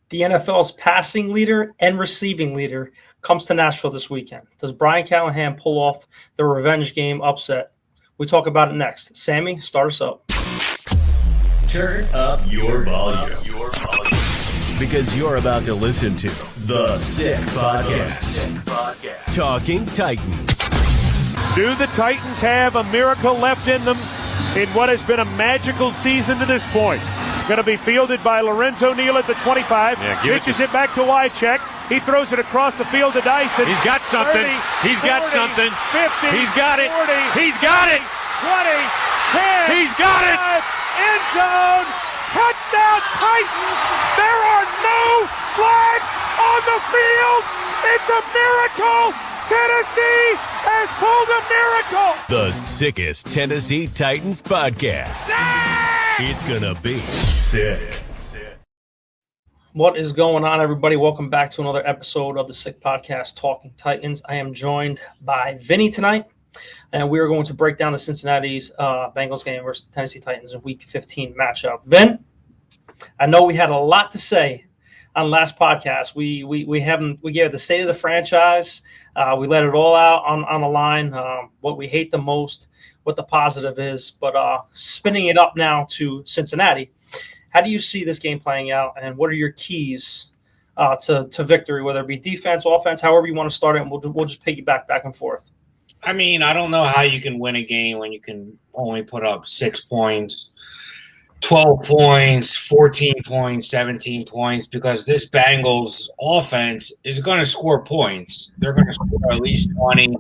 The NFL's passing leader and receiving leader comes to Nashville this weekend. Does Brian Callahan pull off the revenge game upset? We talk about it next. Sammy, start us up. Turn up your volume. Because you're about to listen to The Sick Podcast. Talking Titans. Do the Titans have a miracle left in them in what has been a magical season to this point? Going to be fielded by Lorenzo Neal at the 25. Pitches it back to Wycheck. He throws it across the field to Dyson. He's got something. 30, He's got 40, something. 50. He's got it. 40. He's got it. 20. 10. He's got it. End zone. Touchdown Titans. There are no flags on the field. It's a miracle. Tennessee has pulled a miracle. The sickest Tennessee Titans podcast. Sick! It's going to be sick. What is going on, everybody? Welcome back to another episode of the Sick Podcast, Talking Titans. I am joined by Vinny tonight, and we are going to break down the Cincinnati's Bengals game versus the Tennessee Titans in Week 15 matchup. Vin, I know we had a lot to say on last podcast. We gave the state of the franchise. We let it all out on the line, what we hate the most, what the positive is. But spinning it up now to Cincinnati, how do you see this game playing out, and what are your keys to victory, whether it be defense, offense, however you want to start it, and we'll just piggyback back and forth. I mean, I don't know how you can win a game when you can only put up 6 points, 12 points, 14 points, 17 points, because this Bengals offense is going to score points. They're going to score at least 20.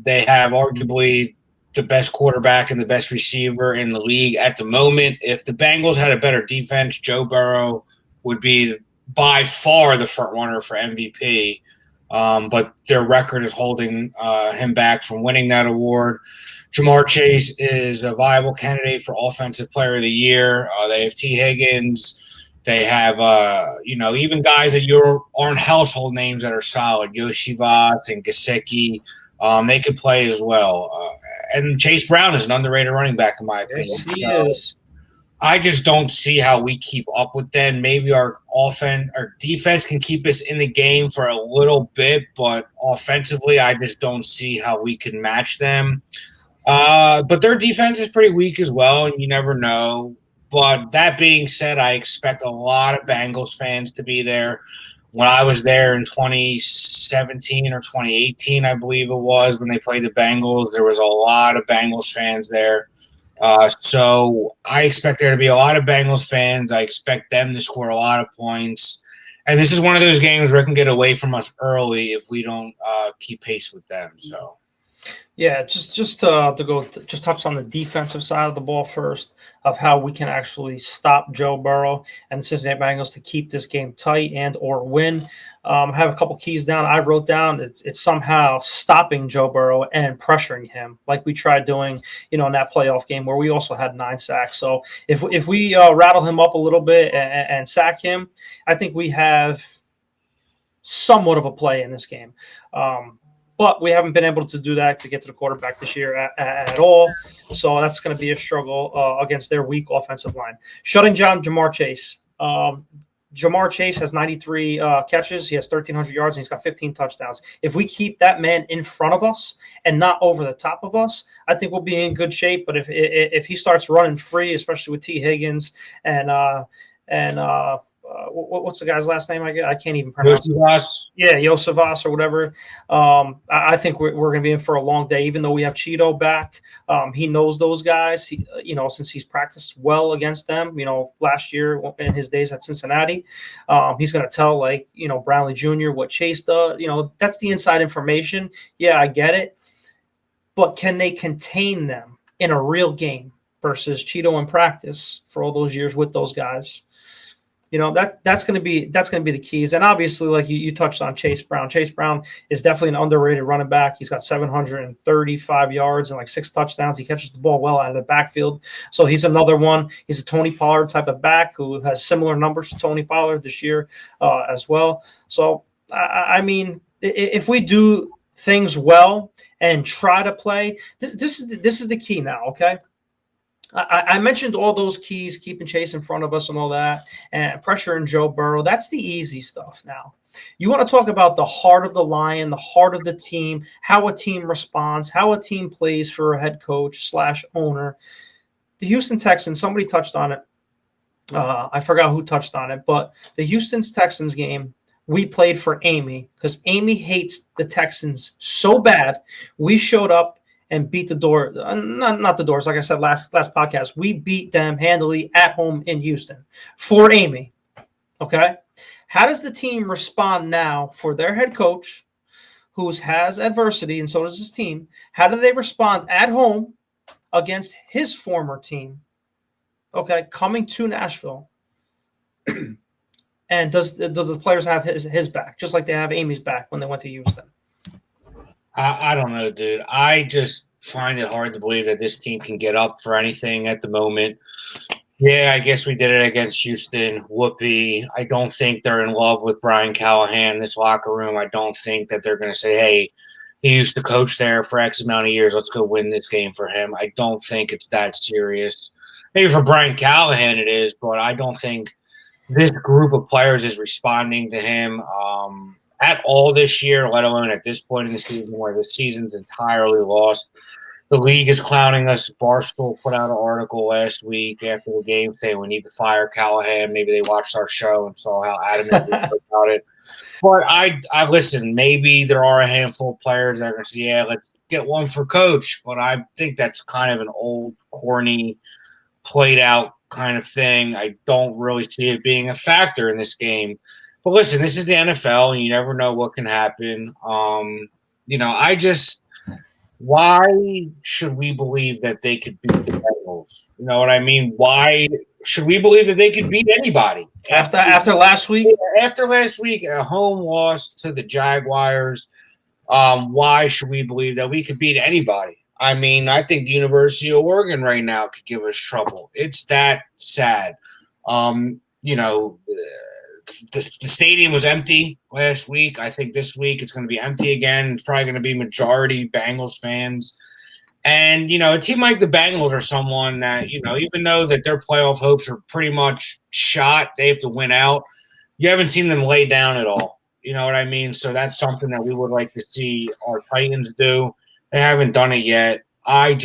They have arguably the best quarterback and the best receiver in the league at the moment. If the Bengals had a better defense, Joe Burrow would be by far the front runner for MVP. But their record is holding him back from winning that award. Jamar Chase is a viable candidate for Offensive Player of the Year. They have T. Higgins. They have, even guys that aren't household names that are solid. Yoshi Voss and Gesicki. They could play as well. And Chase Brown is an underrated running back, in my opinion. Yes, he is. I just don't see how we keep up with them. Maybe our defense can keep us in the game for a little bit, but offensively, I just don't see how we can match them. But their defense is pretty weak as well, and you never know. But that being said, I expect a lot of Bengals fans to be there. When I was there in 2017 or 2018, I believe it was, when they played the Bengals, there was a lot of Bengals fans there. So I expect there to be a lot of Bengals fans. I expect them to score a lot of points. And this is one of those games where it can get away from us early if we don't keep pace with them. So. Yeah, just to touch on the defensive side of the ball first, of how we can actually stop Joe Burrow and the Cincinnati Bengals to keep this game tight and or win. I have a couple keys down. I wrote down it's somehow stopping Joe Burrow and pressuring him, like we tried doing, in that playoff game where we also had 9 sacks. So if we rattle him up a little bit and sack him, I think we have somewhat of a play in this game. But we haven't been able to do that to get to the quarterback this year at all. So that's going to be a struggle against their weak offensive line. Shutting down Jamar Chase. Jamar Chase has 93 catches. He has 1,300 yards, and he's got 15 touchdowns. If we keep that man in front of us and not over the top of us, I think we'll be in good shape. But if he starts running free, especially with T. Higgins and what's the guy's last name? I can't even pronounce it. Yeah, Yosevas or whatever. I think we're going to be in for a long day, even though we have Cheeto back. He knows those guys. Since he's practiced well against them, last year in his days at Cincinnati, he's going to tell Brownlee Jr. what Chase does. That's the inside information. Yeah, I get it, but can they contain them in a real game versus Cheeto in practice for all those years with those guys? That's going to be the keys. And obviously, like you touched on Chase Brown. Chase Brown is definitely an underrated running back. He's got 735 yards and 6 touchdowns. He catches the ball well out of the backfield. So he's another one. He's a Tony Pollard type of back who has similar numbers to Tony Pollard this year as well. So, I mean, if we do things well and try to play, this is the key now, okay? I mentioned all those keys, keeping Chase in front of us and all that, and pressure in Joe Burrow. That's the easy stuff now. You want to talk about the heart of the lion, the heart of the team, how a team responds, how a team plays for a head coach / owner. The Houston Texans, somebody touched on it. I forgot who touched on it, but the Houston Texans game, we played for Amy because Amy hates the Texans so bad. We showed up and beat the door. Not the Doors. Like I said last podcast, we beat them handily at home in Houston for Amy. Okay, how does the team respond now for their head coach, who has adversity, and so does his team? How do they respond at home against his former team? Okay, coming to Nashville, and does the players have his back, just like they have Amy's back when they went to Houston? I don't know, dude. I just find it hard to believe that this team can get up for anything at the moment. Yeah, I guess we did it against Houston. Whoopee. I don't think they're in love with Brian Callahan in this locker room. I don't think that they're going to say, hey, he used to coach there for X amount of years. Let's go win this game for him. I don't think it's that serious. Maybe for Brian Callahan it is, but I don't think this group of players is responding to him at all this year, let alone at this point in the season where the season's entirely lost. The league is clowning us. Barstool put out an article last week after the game saying we need to fire Callahan. Maybe they watched our show and saw how adamant we were about it. But I listen, maybe there are a handful of players that are going to say, yeah, let's get one for coach. But I think that's kind of an old, corny, played out kind of thing. I don't really see it being a factor in this game. But listen, this is the NFL, and you never know what can happen. Why should we believe that they could beat the Bengals? You know what I mean? Why should we believe that they could beat anybody? After last week? After last week, a home loss to the Jaguars, why should we believe that we could beat anybody? I mean, I think the University of Oregon right now could give us trouble. It's that sad. The stadium was empty last week. I think this week it's going to be empty again. It's probably going to be majority Bengals fans. And, a team like the Bengals are someone that, even though that their playoff hopes are pretty much shot, they have to win out. You haven't seen them lay down at all. You know what I mean? So that's something that we would like to see our Titans do. They haven't done it yet. I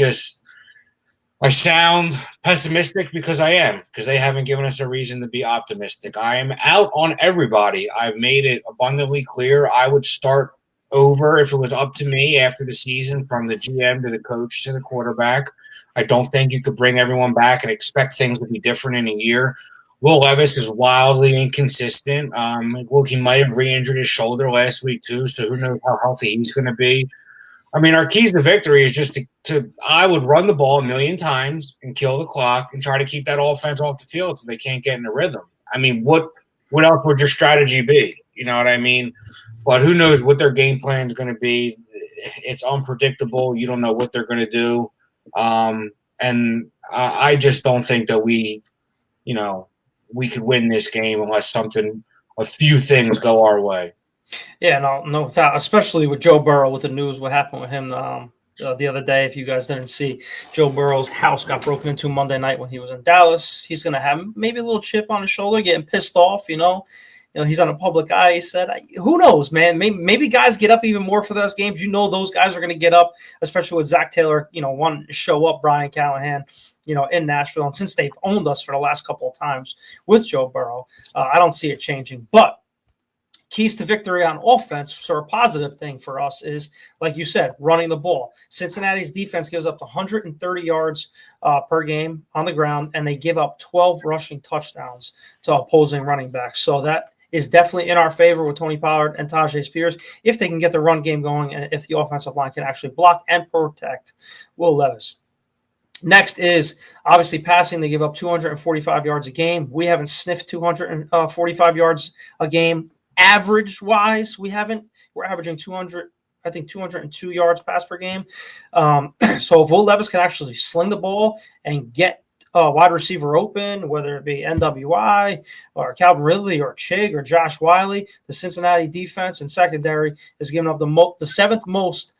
sound pessimistic because I am, because they haven't given us a reason to be optimistic. I am out on everybody. I've made it abundantly clear I would start over if it was up to me after the season, from the GM to the coach to the quarterback. I don't think you could bring everyone back and expect things to be different in a year. Will Levis is wildly inconsistent. He might have re-injured his shoulder last week too, so who knows how healthy he's going to be. I mean, our keys to victory is just I would run the ball a million times and kill the clock and try to keep that offense off the field so they can't get in a rhythm. I mean, what else would your strategy be? You know what I mean? But who knows what their game plan is going to be. It's unpredictable. You don't know what they're going to do. And I just don't think that we could win this game unless a few things go our way. Yeah, no doubt, especially with Joe Burrow, with the news, what happened with him the other day. If you guys didn't see, Joe Burrow's house got broken into Monday night when he was in Dallas. He's going to have maybe a little chip on his shoulder, getting pissed off, he's on a public eye. He said, who knows, man? Maybe guys get up even more for those games. Those guys are going to get up, especially with Zach Taylor, wanting to show up, Brian Callahan, in Nashville. And since they've owned us for the last couple of times with Joe Burrow, I don't see it changing. But keys to victory on offense, so a positive thing for us is, like you said, running the ball. Cincinnati's defense gives up 130 yards per game on the ground, and they give up 12 rushing touchdowns to opposing running backs. So that is definitely in our favor with Tony Pollard and Tajay Spears, if they can get the run game going and if the offensive line can actually block and protect Will Levis. Next is obviously passing. They give up 245 yards a game. We haven't sniffed 245 yards a game. Average-wise, we're averaging 202 yards pass per game. So if Will Levis can actually sling the ball and get a wide receiver open, whether it be NWI or Calvin Ridley or Chig or Josh Wiley, the Cincinnati defense and secondary is giving up the seventh most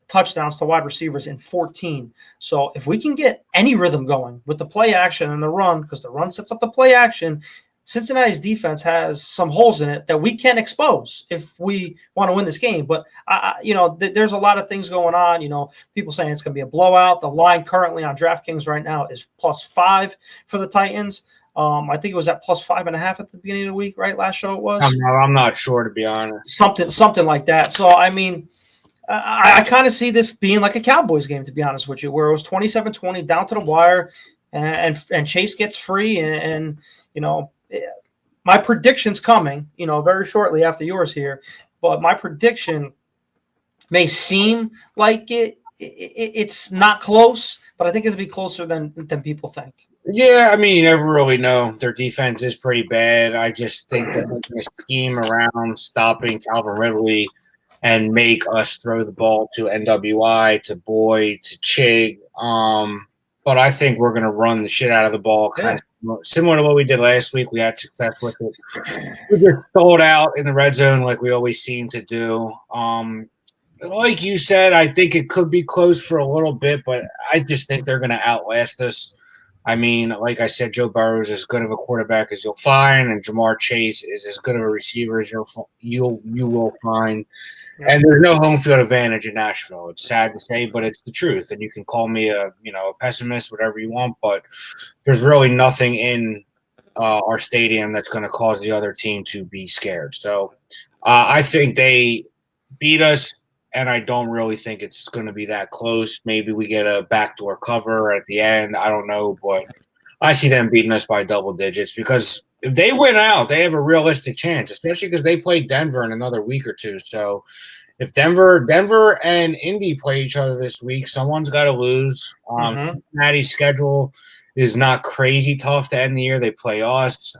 touchdowns to wide receivers in 14. So if we can get any rhythm going with the play action and the run, because the run sets up the play action, Cincinnati's defense has some holes in it that we can expose if we want to win this game. But, there's a lot of things going on. People saying it's going to be a blowout. The line currently on DraftKings right now is +5 for the Titans. I think it was at +5.5 at the beginning of the week, right? Last show it was. I'm not sure, to be honest. Something like that. So, I mean, I kind of see this being like a Cowboys game, to be honest with you, where it was 27-20 down to the wire, and Chase gets free, and my prediction's coming, very shortly after yours here, but my prediction may seem like it's not close, but I think it's going to be closer than people think. Yeah, I mean, you never really know. Their defense is pretty bad. I just think they're going to scheme around stopping Calvin Ridley and make us throw the ball to NWI, to Boyd, to Chig. But I think we're going to run the shit out of the ball, kind of similar to what we did last week. We had success with it. We just sold out in the red zone like we always seem to do. Like you said, I think it could be close for a little bit, but I just think they're going to outlast us. I mean, like I said, Joe Burrow is as good of a quarterback as you'll find, and Jamar Chase is as good of a receiver as you will find. And there's no home field advantage in Nashville. It's sad to say, but it's the truth. And you can call me a pessimist, whatever you want, but there's really nothing in our stadium that's going to cause the other team to be scared. So I think they beat us, and I don't really think it's going to be that close. Maybe we get a backdoor cover at the end. I don't know, but I see them beating us by double digits, because if they win out, they have a realistic chance, especially because they play Denver in another week or two. So if Denver and Indy play each other this week, someone's got to lose. Cincinnati's schedule is not crazy tough to end the year. They play us.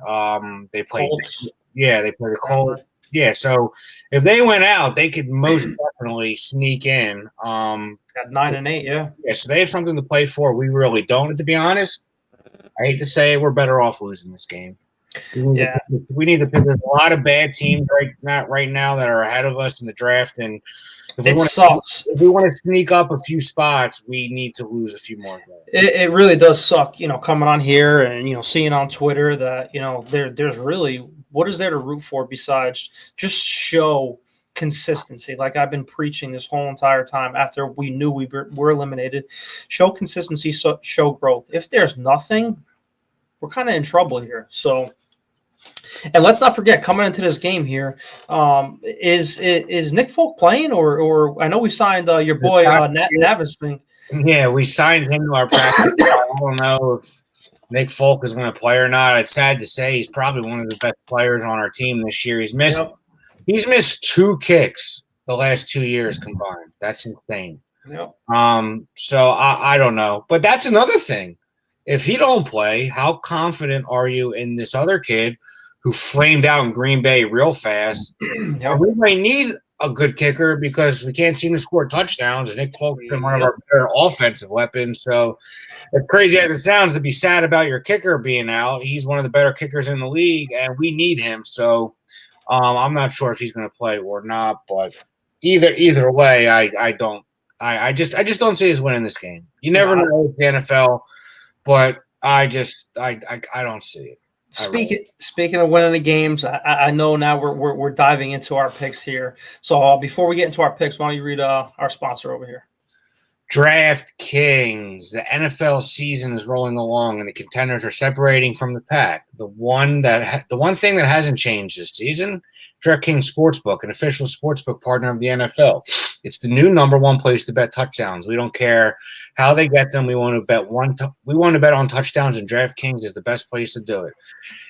They play Colts. They play the Colts. Yeah, so if they win out, they could most definitely sneak in. At 9-8, yeah. Yeah, so they have something to play for. We really don't, to be honest. I hate to say it, we're better off losing this game. We need to pick. There's a lot of bad teams right now that are ahead of us in the draft, and sucks. If we want to sneak up a few spots, we need to lose a few more games. It really does suck, coming on here and seeing on Twitter that there's really, what is there to root for besides just show consistency, like I've been preaching this whole entire time after we knew we were eliminated. Show consistency, show growth. If there's nothing, we're kind of in trouble here. So. And let's not forget, coming into this game here, is Nick Folk playing, or I know we signed your boy Navis thing. Yeah, we signed him to our practice. I don't know if Nick Folk is going to play or not. It's sad to say he's probably one of the best players on our team this year. He's missed 2 kicks the last 2 years combined. That's insane. Yep. So I don't know, but that's another thing. If he don't play, how confident are you in this other kid who flamed out in Green Bay real fast? We might need a good kicker because we can't seem to score touchdowns. Nick Folk has been one of our better offensive weapons. So as crazy as it sounds to be sad about your kicker being out, he's one of the better kickers in the league, and we need him. So I'm not sure if he's going to play or not, but either way, I just don't see us winning this game. You never know with the NFL. But I don't see it. Speaking of winning the games, I know now we're diving into our picks here. So before we get into our picks, why don't you read our sponsor over here? DraftKings. The NFL season is rolling along, and the contenders are separating from the pack. The one thing that hasn't changed this season, DraftKings Sportsbook, an official sportsbook partner of the NFL. It's the new number one place to bet touchdowns. We don't care how they get them. We want to bet on touchdowns, and DraftKings is the best place to do it.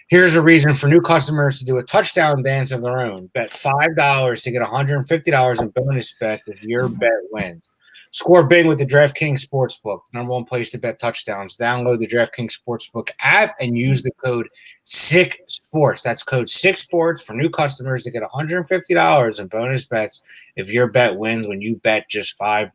Here's a reason for new customers to do a touchdown dance of their own. Bet $5 to get $150 in bonus bets if your bet wins. Score big with the DraftKings Sportsbook, number one place to bet touchdowns. Download the DraftKings Sportsbook app and use the code SICKSPORTS. That's code SICKSPORTS for new customers to get $150 in bonus bets if your bet wins when you bet just $5.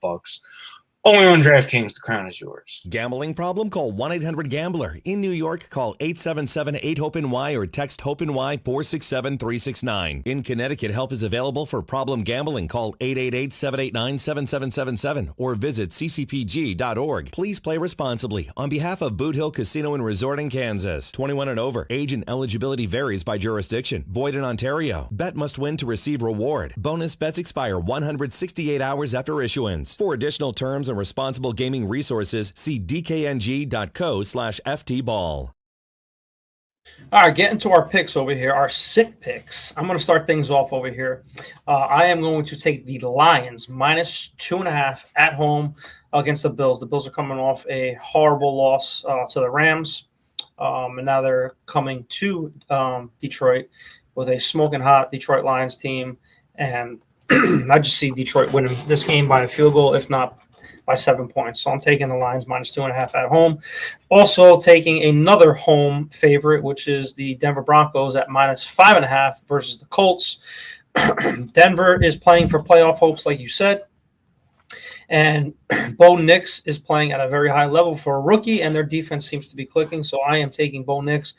Only on DraftKings. The crown is yours. Gambling problem? Call 1-800-GAMBLER. In New York, call 877-8-HOPE-NY or text HOPE-NY 467-369. In Connecticut, help is available for problem gambling. Call 888-789-7777 or visit ccpg.org. Please play responsibly. On behalf of Boot Hill Casino and Resort in Kansas, 21 and over. Age and eligibility varies by jurisdiction. Void in Ontario. Bet must win to receive reward. Bonus bets expire 168 hours after issuance. For additional terms and responsible gaming resources, see dkng.co/ftball. All right, getting to our picks over here, our sick picks. I'm going to start things off over here. I am going to take the Lions -2.5 at home against the Bills. The Bills are coming off a horrible loss to the Rams, and now they're coming to Detroit with a smoking hot Detroit Lions team. And I just see Detroit winning this game by a field goal, if not by 7 points. So I'm taking the Lions -2.5 at home. Also taking another home favorite, which is the Denver Broncos at -5.5 versus the Colts. Denver is playing for playoff hopes, like you said. And Bo Nix is playing at a very high level for a rookie, and their defense seems to be clicking. So I am taking Bo Nix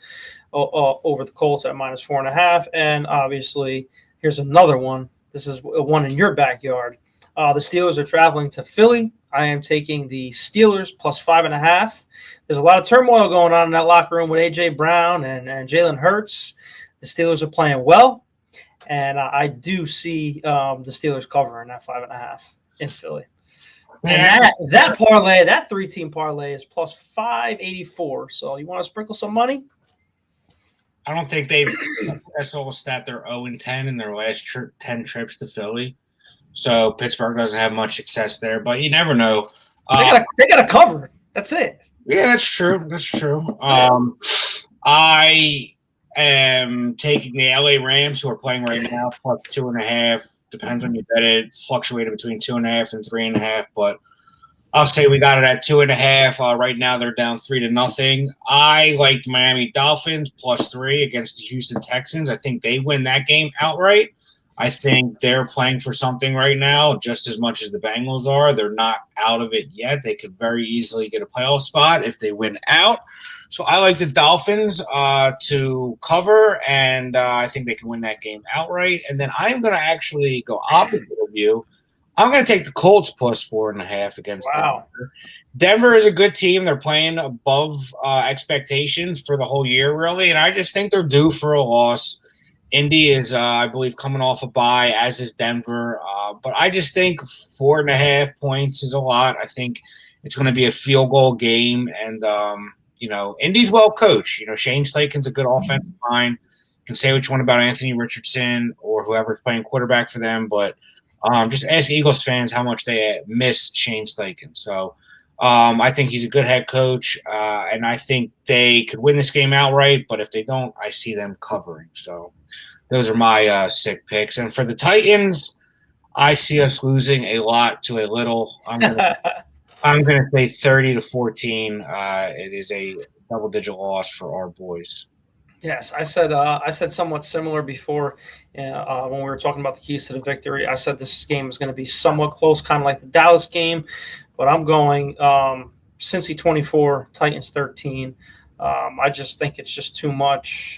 over the Colts at -4.5. And obviously, here's another one. This is one in your backyard. The Steelers are traveling to Philly. I am taking the Steelers +5.5. There's a lot of turmoil going on in that locker room with A.J. Brown and Jalen Hurts. The Steelers are playing well, and I do see the Steelers covering that 5.5 in Philly. And that parlay, that 3-team parlay is +584. So you want to sprinkle some money? I don't think they've – that's all stat. They're 0-10 in their last 10 trips to Philly. So Pittsburgh doesn't have much success there, but you never know. They got to cover it. That's it. Yeah, that's true. That's true. I am taking the LA Rams, who are playing right now, +2.5. Depends on you bet it. Fluctuated between 2.5 and 3.5, but I'll say we got it at 2.5. Right now they're down 3-0. I like the Miami Dolphins +3 against the Houston Texans. I think they win that game outright. I think they're playing for something right now just as much as the Bengals are. They're not out of it yet. They could very easily get a playoff spot if they win out. So I like the Dolphins to cover, and I think they can win that game outright. And then I'm going to actually go opposite of you. I'm going to take the Colts +4.5 against Denver. Denver is a good team. They're playing above expectations for the whole year, really, and I just think they're due for a loss. Indy is, I believe, coming off a bye, as is Denver. But I just think 4.5 points is a lot. I think it's going to be a field goal game. And, Indy's well coached. Shane Slaken's a good offensive line. You can say what you want about Anthony Richardson or whoever's playing quarterback for them. But just ask Eagles fans how much they miss Shane Slaken. So I think he's a good head coach. And I think they could win this game outright. But if they don't, I see them covering. So those are my sick picks. And for the Titans, I see us losing a lot to a little. I'm gonna say 30-14. It is a double-digit loss for our boys. Yes, I said somewhat similar before when we were talking about the keys to the victory. I said this game is going to be somewhat close, kind of like the Dallas game, but I'm going Cincy 24, Titans 13. I just think it's just too much.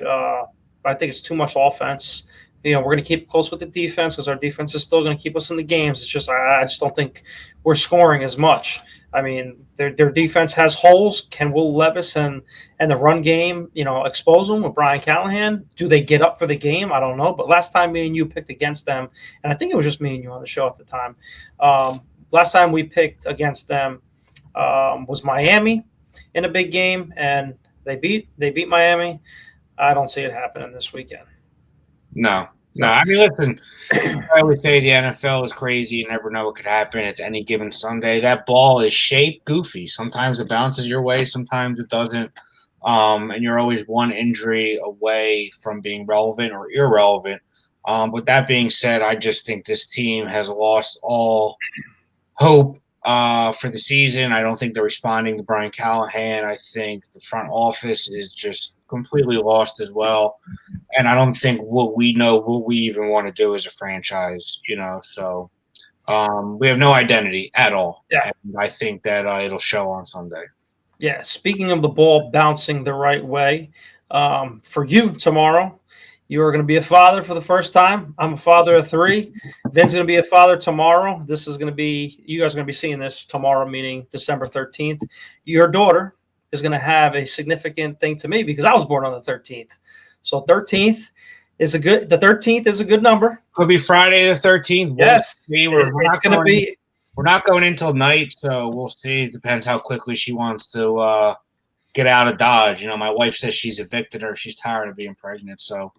I think it's too much offense. We're going to keep it close with the defense because our defense is still going to keep us in the games. It's just I just don't think we're scoring as much. I mean, their defense has holes. Can Will Levis and the run game, expose them with Brian Callahan? Do they get up for the game? I don't know. But last time me and you picked against them, and I think it was just me and you on the show at the time. Last time we picked against them was Miami in a big game, and they beat Miami. I don't see it happening this weekend. No. I mean, listen, I always say the NFL is crazy. You never know what could happen. It's any given Sunday. That ball is shaped goofy. Sometimes it bounces your way. Sometimes it doesn't. And you're always one injury away from being relevant or irrelevant. With that being said, I just think this team has lost all hope for the season. I don't think they're responding to Brian Callahan. I think the front office is just completely lost as well. And I don't think what we even want to do as a franchise, So We have no identity at all. Yeah. And I think that it'll show on Sunday. Yeah. Speaking of the ball bouncing the right way, for you tomorrow, you are going to be a father for the first time. I'm a father of 3. Vin's going to be a father tomorrow. This is going to be, you guys are going to be seeing this tomorrow, meaning December 13th. Your daughter is going to have a significant thing to me because I was born on the 13th. So 13th is the 13th is a good number. Could be Friday the 13th. Yes. It's going to be. We're not going until night, so we'll see. It depends how quickly she wants to get out of Dodge. You know, my wife says she's evicted her. She's tired of being pregnant. So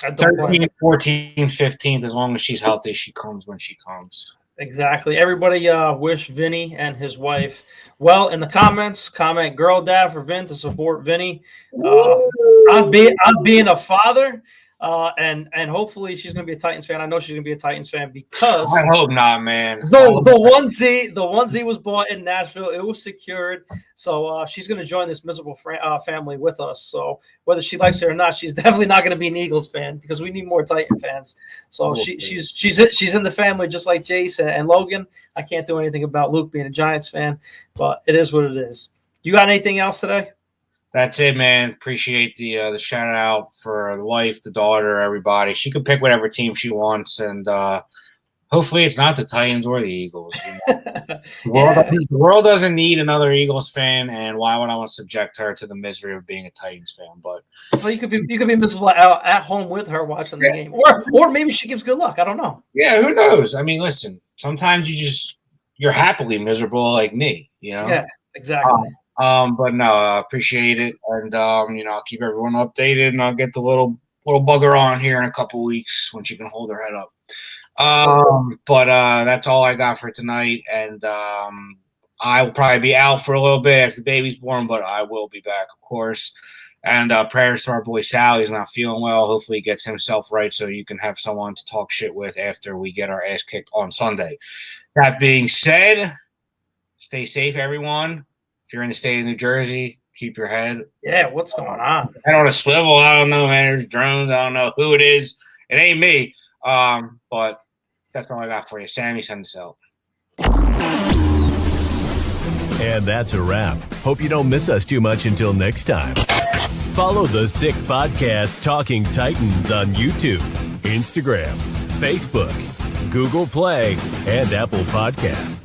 13th, 14th, 15th, as long as she's healthy, she comes when she comes. Exactly. Everybody wish Vinny and his wife well in the comments. Comment girl dad for Vin to support Vinny. I'm being a father. And hopefully she's going to be a Titans fan. I know she's going to be a Titans fan because I hope not, man. The onesie was bought in Nashville. It was secured, so she's going to join this miserable family with us. So whether she likes it or not, she's definitely not going to be an Eagles fan because we need more Titan fans. So she's in the family just like Jace and Logan. I can't do anything about Luke being a Giants fan, but it is what it is. You got anything else today? That's it, man. Appreciate the shout out for the wife, the daughter, everybody. She can pick whatever team she wants, and hopefully it's not the Titans or the Eagles. You know? The world doesn't need another Eagles fan, and why would I want to subject her to the misery of being a Titans fan? But well, you could be miserable at home with her watching the game, or maybe she gives good luck. I don't know. Yeah, who knows? I mean, listen. Sometimes you're happily miserable like me. You know? Yeah, exactly. But no, I appreciate it. And, I'll keep everyone updated and I'll get the little bugger on here in a couple weeks when she can hold her head up. But that's all I got for tonight. And, I will probably be out for a little bit after the baby's born, but I will be back, of course. And, prayers to our boy Sal. He's not feeling well. Hopefully he gets himself right so you can have someone to talk shit with after we get our ass kicked on Sunday. That being said, stay safe, everyone. If you're in the state of New Jersey, keep your head. Yeah, what's going on? Head on a swivel. I don't know, man. There's drones. I don't know who it is. It ain't me. But that's all I got for you. Sammy, send us out. And that's a wrap. Hope you don't miss us too much until next time. Follow the Sick Podcast Talking Titans on YouTube, Instagram, Facebook, Google Play, and Apple Podcasts.